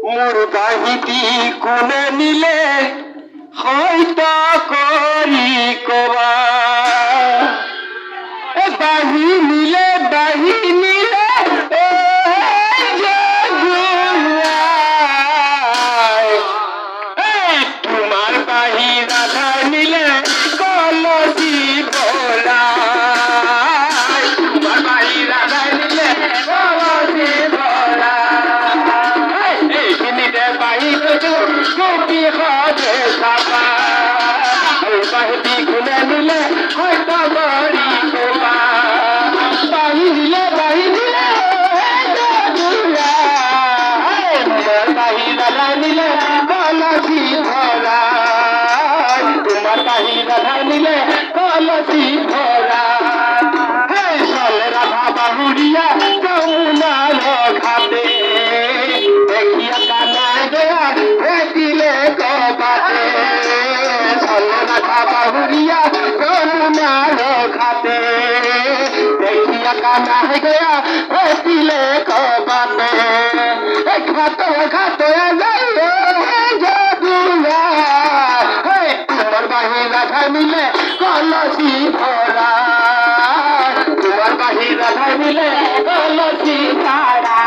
মুরগাহিতি কোনে নিলে হয়তো করি কবা বাহি নিলে তোমার বাহি রাধা নিলে কলসি ভোলা তোমার বাহি রাধা নিলে কলসি ভোলা এই মিনিটে বাহি গোপী হবে সাপা বাহিটি খুলে নিলে হয়তো বড়ি কোপা বাহি নিলে বাহি রাধা নিলে কলসি ভরা তোমার বাহি রাধা নিলে কলসি ভরা চলে রাধা বাহুরিয়া যমুনার ঘাটে দেখিয়া কানা গয়া দিলে কবাটে চলে রাধা বাহুরিয়া যমুনার ঘাটে দেখিয়া কানা গয়া দিলে কবাটে খাতো তোমার বাহি রাধা নিলে কলসি ভরা তোমার বাহি রাধা নিলে কলসি ভরা